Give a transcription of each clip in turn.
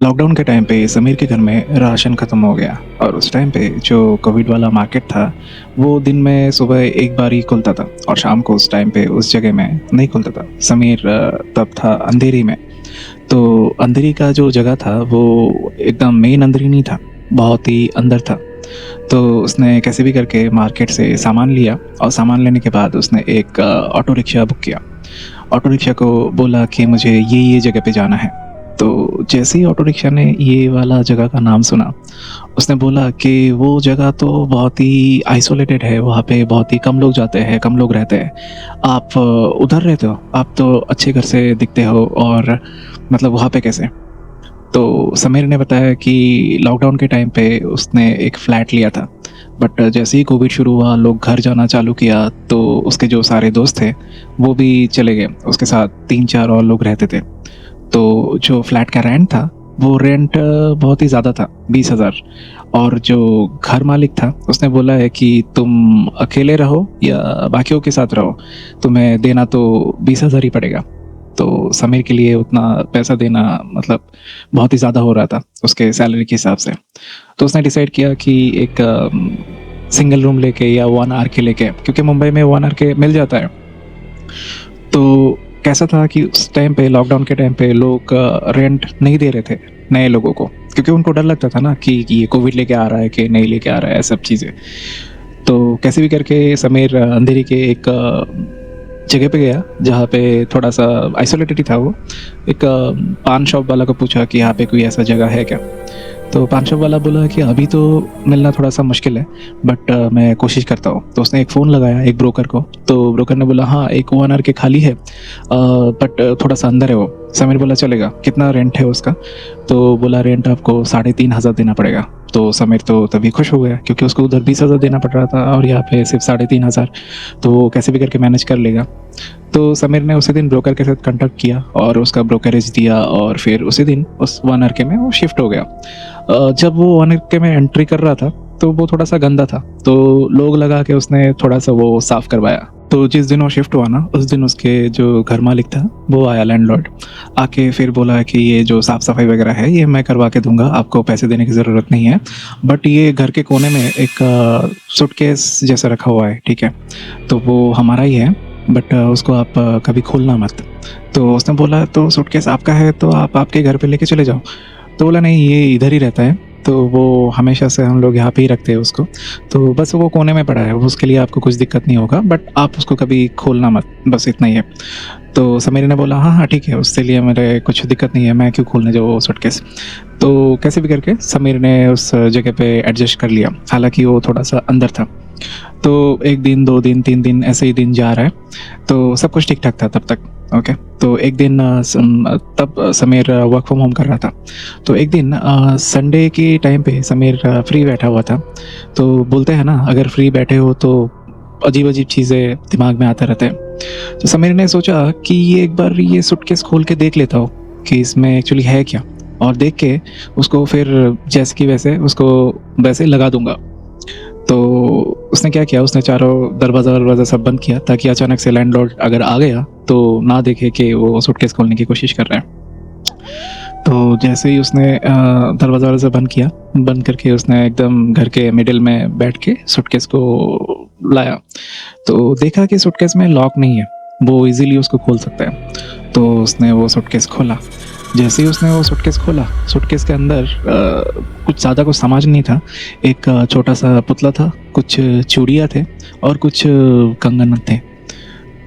Lockdown के time पे समीर के घर में राशन ख़त्म हो गया और उस टाइम पे जो कोविड वाला मार्केट था वो दिन में सुबह एक बार ही खुलता था और शाम को उस टाइम पे उस जगह में नहीं खुलता था। समीर तब था अंधेरी में। तो अंधेरी का जो जगह था वो एकदम मेन अंधेरी नहीं था, बहुत ही अंदर था। तो उसने कैसे भी करके मार्केट से सामान लिया और सामान लेने के बाद उसने एक ऑटो रिक्शा बुक किया। ऑटो रिक्शा को बोला कि मुझे ये जगह पे जाना है। तो जैसे ही ऑटो रिक्शा ने ये वाला जगह का नाम सुना, उसने बोला कि वो जगह तो बहुत ही आइसोलेटेड है, वहाँ पे बहुत ही कम लोग जाते हैं, कम लोग रहते हैं। आप उधर रहते हो, आप तो अच्छे घर से दिखते हो और मतलब वहाँ पे कैसे? तो समीर ने बताया कि लॉकडाउन के टाइम पे उसने एक फ्लैट लिया था, बट जैसे ही कोविड शुरू हुआ, लोग घर जाना चालू किया, तो उसके जो सारे दोस्त थे वो भी चले गए। उसके साथ 3-4 और लोग रहते थे। तो जो फ्लैट का रेंट था वो रेंट बहुत ही ज़्यादा था, 20,000। और जो घर मालिक था उसने बोला है कि तुम अकेले रहो या बाकियों के साथ रहो, तुम्हें देना तो 20,000 ही पड़ेगा। तो समीर के लिए उतना पैसा देना मतलब बहुत ही ज़्यादा हो रहा था उसके सैलरी के हिसाब से। तो उसने डिसाइड किया कि एक सिंगल रूम लेके या 1 आवर के लेके, क्योंकि मुंबई में 1 आवर के मिल जाता है। तो कैसा था कि उस टाइम पे लॉकडाउन के टाइम पे लोग रेंट नहीं दे रहे थे नए लोगों को, क्योंकि उनको डर लगता था ना कि ये कोविड लेके आ रहा है कि नहीं लेके आ रहा है, सब चीज़ें। तो कैसे भी करके समीर अंधेरी के एक जगह पे गया जहाँ पे थोड़ा सा आइसोलेटेड ही था वो। एक पान शॉप वाला को पूछा कि यहाँ पे कोई ऐसा जगह है क्या। तो पान शॉप वाला बोला कि अभी तो मिलना थोड़ा सा मुश्किल है, बट मैं कोशिश करता हूँ। तो उसने एक फ़ोन लगाया एक ब्रोकर को। तो ब्रोकर ने बोला हाँ, एक 1 आवर के खाली है, बट थोड़ा सा अंदर है वो। समीर बोला चलेगा, कितना रेंट है उसका? तो बोला रेंट आपको 3,500 देना पड़ेगा। तो समीर तो तभी खुश हो गया, क्योंकि उसको उधर 20,000 देना पड़ रहा था और यहाँ पे सिर्फ 3,500, तो वो कैसे भी करके मैनेज कर लेगा। तो समीर ने उसी दिन ब्रोकर के साथ कांटेक्ट किया और उसका ब्रोकरेज दिया और फिर उसी दिन उस 1 आवर के में वो शिफ्ट हो गया। जब वो 1 आवर के में एंट्री कर रहा था तो वो थोड़ा सा गंदा था, तो लोग लगा के उसने थोड़ा सा वो साफ करवाया। तो जिस दिन वो शिफ्ट हुआ ना, उस दिन उसके जो घर मालिक था वो आया, लैंडलॉर्ड आके फिर बोला कि ये जो साफ़ सफाई वगैरह है ये मैं करवा के दूंगा, आपको पैसे देने की ज़रूरत नहीं है। बट ये घर के कोने में एक सूटकेस जैसा रखा हुआ है, ठीक है, तो वो हमारा ही है, बट उसको आप कभी खोलना मत। तो उसने बोला तो सूटकेस आपका है तो आप आपके घर पे लेके चले जाओ। तो बोला नहीं, ये इधर ही रहता है, तो वो हमेशा से हम लोग यहाँ पे ही रखते हैं उसको, तो बस वो कोने में पड़ा है, उसके लिए आपको कुछ दिक्कत नहीं होगा, बट आप उसको कभी खोलना मत, बस इतना ही है। तो समीर ने बोला हाँ हाँ ठीक है, उसके लिए मेरे कुछ दिक्कत नहीं है, मैं क्यों खोलने जाऊँ वो सूटकेस। तो कैसे भी करके समीर ने उस जगह पे एडजस्ट कर लिया, हालांकि वो थोड़ा सा अंदर था। तो 1 दिन 2 दिन 3 दिन ऐसे ही दिन जा रहा है, तो सब कुछ ठीक ठाक था तब तक। ओके, तो एक दिन तब समीर वर्क फ्रॉम होम कर रहा था। तो एक दिन संडे के टाइम पे समीर फ्री बैठा हुआ था। तो बोलते हैं ना, अगर फ्री बैठे हो तो अजीब अजीब चीज़ें दिमाग में आते रहते हैं। तो समीर ने सोचा कि ये एक बार ये सूटकेस खोल के देख लेता हूँ कि इसमें एक्चुअली है क्या, और देख के उसको फिर जैसे कि वैसे उसको वैसे लगा दूंगा। तो उसने क्या किया, उसने चारों दरवाज़ा सब बंद किया ताकि अचानक से लैंडलॉर्ड अगर आ गया तो ना देखे कि वो सूटकेस खोलने की कोशिश कर रहा है। तो जैसे ही उसने दरवाज़ा बंद किया, बंद करके उसने एकदम घर के मिडिल में बैठ के सूटकेस को लाया। तो देखा कि सूटकेस में लॉक नहीं है, वो इजीली उसको खोल सकता है। तो उसने वो सूटकेस खोला। जैसे ही उसने वो सूटकेस खोला, सूटकेस के अंदर कुछ ज़्यादा कुछ सामान नहीं था। एक छोटा सा पुतला था, कुछ चूड़ियाँ थे और कुछ कंगन थे।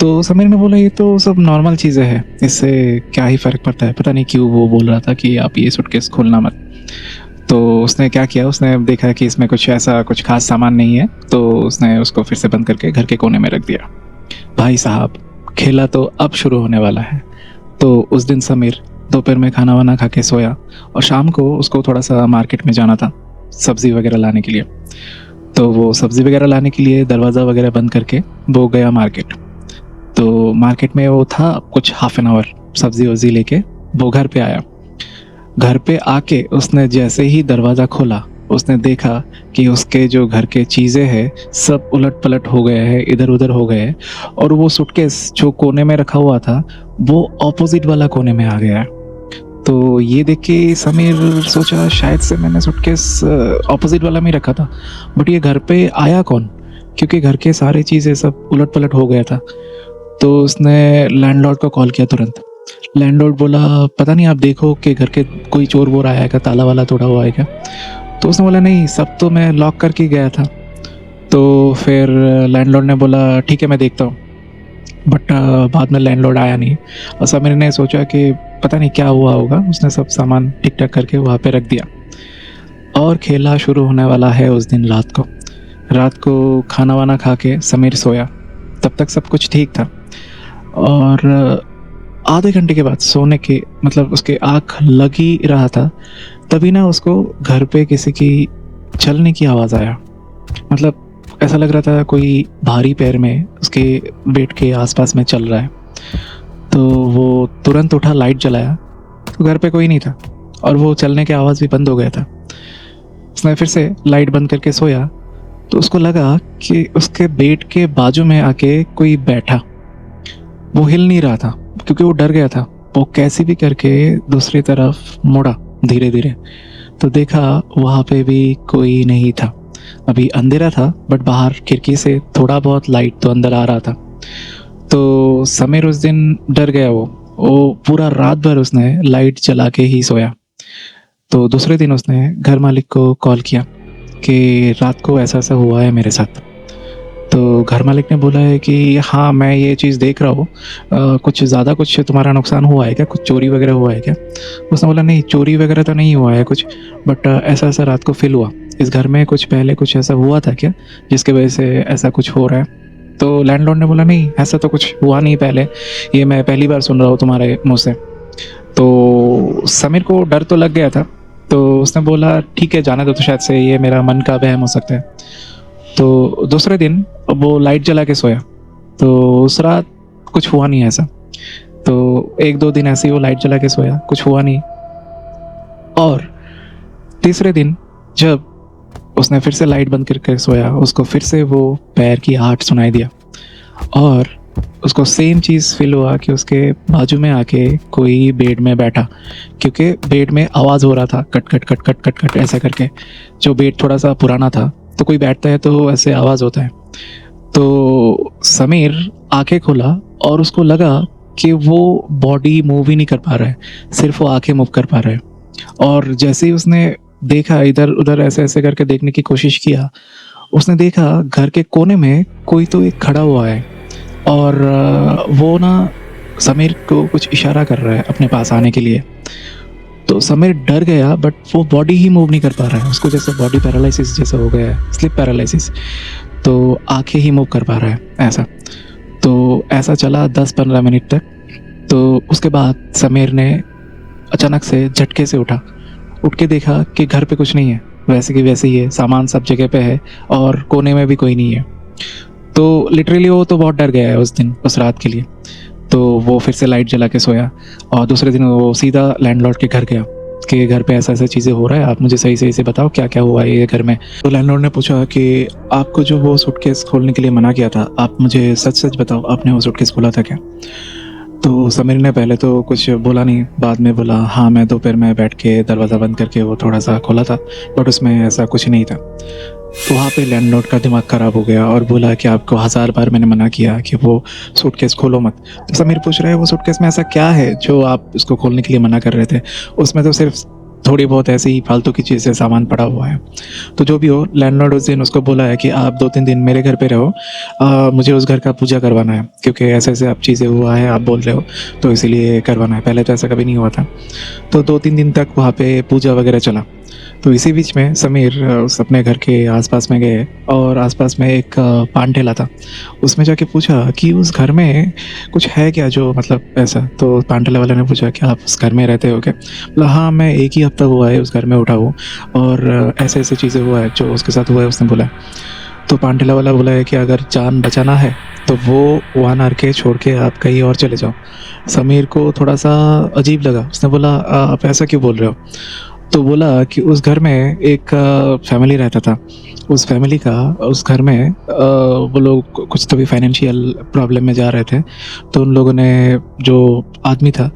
तो समीर ने बोला ये तो सब नॉर्मल चीज़ें हैं, इससे क्या ही फ़र्क पड़ता है। पता नहीं क्यों वो बोल रहा था कि आप ये सूटकेस खोलना मत। तो उसने क्या किया, उसने देखा कि इसमें कुछ ऐसा कुछ खास सामान नहीं है, तो उसने उसको फिर से बंद करके घर के कोने में रख दिया। भाई साहब, खेला तो अब शुरू होने वाला है। तो उस दिन समीर दोपहर में खाना वाना खा के सोया और शाम को उसको थोड़ा सा मार्केट में जाना था सब्ज़ी वगैरह लाने के लिए। तो वो सब्ज़ी वगैरह लाने के लिए दरवाज़ा वगैरह बंद करके वो गया मार्केट। तो मार्केट में वो था कुछ हाफ एन आवर, सब्ज़ी वब्ज़ी लेके वो घर पे आया। घर पे आके उसने जैसे ही दरवाज़ा खोला, उसने देखा कि उसके जो घर के चीज़ें हैं सब उलट पलट हो गए हैं, इधर उधर हो गए हैं, और वो सूटकेस जो कोने में रखा हुआ था वो ऑपोजिट वाला कोने में आ गया है। तो ये देख के समीर सोचा शायद से मैंने सूटकेस ऑपोजिट वाला में ही रखा था, बट ये घर पे आया कौन? क्योंकि घर के सारी चीज़ें सब उलट-पलट हो गया था। तो उसने लैंडलॉर्ड को कॉल किया तुरंत। लैंडलॉर्ड बोला, "पता नहीं, आप देखो कि घर के कोई चोर-वोर आया है क्या? ताला-वाला तोड़ा हुआ है क्या?" तो उसने बोला, "नहीं, सब तो मैं लॉक करके गया था।" तो फिर लैंडलॉर्ड ने बोला, "ठीक है, मैं देखता हूँ।" बट बाद में लैंडलॉर्ड आया नहीं और समीर ने सोचा कि पता नहीं क्या हुआ होगा, उसने सब सामान ठीक-ठाक करके वहाँ पे रख दिया और खेला शुरू होने वाला है उस दिन रात को। रात को खाना-वाना खा के समीर सोया, तब तक सब कुछ ठीक था और आधे घंटे के बाद सोने के मतलब उसके आँख लग ही रहा था, तभी ना उसको घर पे किसी की चलने की आवाज़ आया। मतलब ऐसा लग रहा था कोई भारी पैर में उसके बेड के आसपास में चल रहा है। तो वो तुरंत उठा, लाइट जलाया, तो घर पे कोई नहीं था और वो चलने की आवाज़ भी बंद हो गया था। उसने फिर से लाइट बंद करके सोया, तो उसको लगा कि उसके बेड के बाजू में आके कोई बैठा। वो हिल नहीं रहा था क्योंकि वो डर गया था। वो कैसे भी करके दूसरी तरफ मुड़ा धीरे-धीरे, तो देखा वहाँ पे भी कोई नहीं था। अभी अंधेरा था बट बाहर खिड़की से थोड़ा बहुत लाइट तो अंदर आ रहा था। तो समीर उस दिन डर गया। वो पूरा रात भर उसने लाइट जला के ही सोया। तो दूसरे दिन उसने घर मालिक को कॉल किया कि रात को ऐसा-ऐसा हुआ है मेरे साथ। तो घर मालिक ने बोला है कि हाँ, मैं ये चीज़ देख रहा हूँ। कुछ ज़्यादा कुछ तुम्हारा नुकसान हुआ है क्या? कुछ चोरी वगैरह हुआ है क्या? उसने बोला, नहीं, चोरी वगैरह तो नहीं हुआ है कुछ, बट ऐसा-ऐसा रात को फ़ील हुआ। इस घर में कुछ पहले कुछ ऐसा हुआ था क्या, जिसकी वजह से ऐसा कुछ हो रहा है? तो लैंडलॉर्ड ने बोला, नहीं, ऐसा तो कुछ हुआ नहीं पहले, ये मैं पहली बार सुन रहा हूँ तुम्हारे मुँह से। तो समीर को डर तो लग गया था, तो उसने बोला, ठीक है, जाने दो, तो शायद से ये मेरा मन का वहम हो सकता है। तो दूसरे दिन वो लाइट जला के सोया, तो उस रात कुछ हुआ नहीं ऐसा। तो 1-2 दिन ऐसे ही वो लाइट जला के सोया, कुछ हुआ नहीं। और तीसरे दिन जब उसने फिर से लाइट बंद करके सोया, उसको फिर से वो पैर की आहट सुनाई दिया और उसको सेम चीज़ फ़ील हुआ कि उसके बाजू में आके कोई बेड में बैठा, क्योंकि बेड में आवाज़ हो रहा था, cut cut cut cut cut cut ऐसा करके। जो बेड थोड़ा सा पुराना था, तो कोई बैठता है तो ऐसे आवाज़ होता है। तो समीर आंखें खोला और उसको लगा कि वो बॉडी मूव ही नहीं कर पा रहा है, सिर्फ वो आंखें मूव कर पा रहा है। और जैसे ही उसने देखा, इधर उधर ऐसे ऐसे करके देखने की कोशिश किया, उसने देखा घर के कोने में कोई तो एक खड़ा हुआ है और वो ना समीर को कुछ इशारा कर रहा है अपने पास आने के लिए। तो समीर डर गया, बट वो बॉडी ही मूव नहीं कर पा रहा है, उसको जैसे बॉडी पैरालिसिस जैसा हो गया है, स्लिप पैरालिसिस। तो आंखें ही मूव कर पा रहा है ऐसा। तो ऐसा चला 10-15 मिनट तक। तो उसके बाद समीर ने अचानक से झटके से उठा, उठ के देखा कि घर पे कुछ नहीं है, वैसे की वैसे ही है, सामान सब जगह पे है और कोने में भी कोई नहीं है। तो लिटरली वो तो बहुत डर गया है उस दिन, उस रात के लिए। तो वो फिर से लाइट जला के सोया और दूसरे दिन वो सीधा लैंडलॉर्ड के घर गया कि घर पे ऐसा-ऐसा चीज़ें हो रहा है, आप मुझे सही से बताओ क्या-क्या हुआ है ये घर में। तो लैंडलॉर्ड ने पूछा कि आपको जो वो सूटकेस खोलने के लिए मना किया था, आप मुझे सच-सच बताओ, आपने वो सूटकेस खोला था क्या? तो समीर ने पहले तो कुछ बोला नहीं, बाद में बोला, हाँ, मैं दोपहर में बैठ के दरवाज़ा बंद करके वो थोड़ा-सा खोला था, बट उसमें ऐसा कुछ नहीं था। तो वहाँ पे लैंडलॉर्ड का दिमाग ख़राब हो गया और बोला कि आपको 1000 बार मैंने मना किया कि वो सूटकेस खोलो मत। तो समीर पूछ रहा है, वो सूटकेस में ऐसा क्या है जो आप उसको खोलने के लिए मना कर रहे थे? उसमें तो सिर्फ थोड़ी बहुत ऐसी ही फालतू की चीज़ें, सामान पड़ा हुआ है। तो जो भी हो, लैंडलॉर्ड उस दिन उसको बोला है कि आप 2-3 दिन मेरे घर पे रहो, मुझे उस घर का पूजा करवाना है, क्योंकि ऐसे-ऐसे आप चीज़ें हुआ है, आप बोल रहे हो, तो इसीलिए करवाना है। पहले तो ऐसा कभी नहीं हुआ था। तो 2-3 दिन तक वहाँ पे पूजा वगैरह चला। तो इसी बीच में समीर उस अपने घर के आसपास में गए और आसपास में एक पान ठेला था, उसमें जाके पूछा कि उस घर में कुछ है क्या, जो मतलब ऐसा। तो पान ठेला वाले ने पूछा कि आप उस घर में रहते हो क्या? बोला, हाँ, मैं 1 ही हफ्ता हुआ है उस घर में उठा हूँ और ऐसे-ऐसे चीज़ें हुआ है जो उसके साथ हुआ है, उसने बोला। तो पान ठेला वाला बोला है कि अगर जान बचाना है तो वो 1 आवर के छोड़ के आप कहीं और चले जाओ। समीर को थोड़ा-सा अजीब लगा, उसने बोला, आप ऐसा क्यों बोल रहे हो? तो बोला कि उस घर में एक फैमिली रहता था। उस फैमिली का उस घर में वो लोग कुछ तो भी फाइनेंशियल प्रॉब्लम में जा रहे थे। तो उन लोगों ने जो आदमी था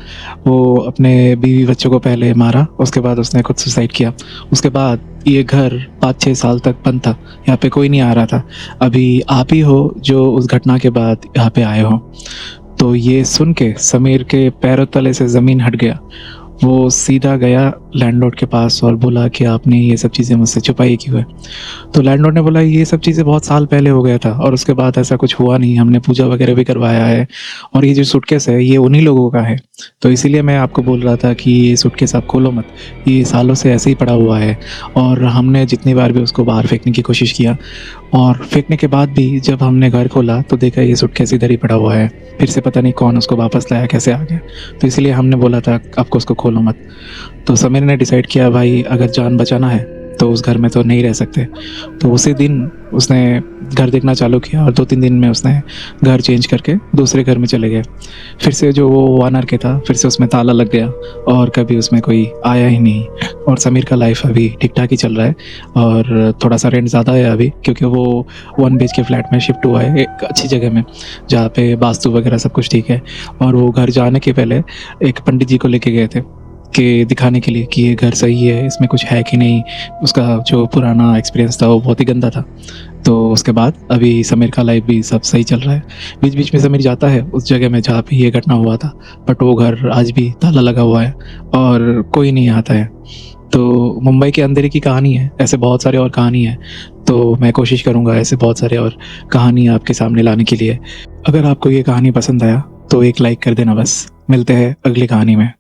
वो अपने बीवी बच्चों को पहले मारा, उसके बाद उसने खुद सुसाइड किया। उसके बाद ये घर 5-6 साल तक बंद था, यहाँ पे कोई नहीं आ रहा था। अभी आप ही हो जो उस घटना के बाद यहाँ पे आए हो। तो ये सुन के समीर के पैरों तले से ज़मीन हट गया। वो सीधा गया लैंडलॉर्ड के पास और बोला कि आपने ये सब चीज़ें मुझसे छुपाई क्यों है? तो लैंडलॉर्ड ने बोला ये सब चीज़ें बहुत साल पहले हो गया था और उसके बाद ऐसा कुछ हुआ नहीं, हमने पूजा वगैरह भी करवाया है और ये जो सूटकेस है ये उन्हीं लोगों का है। तो इसीलिए मैं आपको बोल रहा था कि ये सूटकेस आप खोलो मत, ये सालों से ऐसे ही पड़ा हुआ है और हमने जितनी बार भी उसको बाहर फेंकने की कोशिश किया और फेंकने के बाद भी जब हमने घर खोला तो देखा ये सूटकेस इधर ही पड़ा हुआ है। फिर से पता नहीं कौन उसको वापस लाया, कैसे आ गया। तो इसलिए हमने बोला था आपको उसको खोलो मत। तो समीर ने डिसाइड किया भाई अगर जान बचाना है तो उस घर में तो नहीं रह सकते। तो उसी दिन उसने घर देखना चालू किया और 2-3 दिन में उसने घर चेंज करके दूसरे घर में चले गए। फिर से जो वो ओनर के था फिर से उसमें ताला लग गया और कभी उसमें कोई आया ही नहीं। और समीर का लाइफ अभी ठीक ठाक ही चल रहा है और थोड़ा सा रेंट ज़्यादा है अभी क्योंकि वो 1 BHK फ्लैट में शिफ्ट हुआ है एक अच्छी जगह में जहाँ पे वास्तु वगैरह सब कुछ ठीक है। और वो घर जाने के पहले एक पंडित जी को लेके गए थे कि दिखाने के लिए कि ये घर सही है, इसमें कुछ है कि नहीं। उसका जो पुराना एक्सपीरियंस था वो बहुत ही गंदा था। तो उसके बाद अभी समीर का लाइफ भी सब सही चल रहा है। बीच बीच में समीर जाता है उस जगह में जहाँ पे ये घटना हुआ था, बट वो घर आज भी ताला लगा हुआ है और कोई नहीं आता है। तो मुंबई के अंधेरे की कहानी है, ऐसे बहुत सारे और कहानी है। तो मैं कोशिश करूँगा ऐसे बहुत सारे और कहानी आपके सामने लाने के लिए। अगर आपको ये कहानी पसंद आया तो एक लाइक कर देना बस। मिलते हैं अगली कहानी में।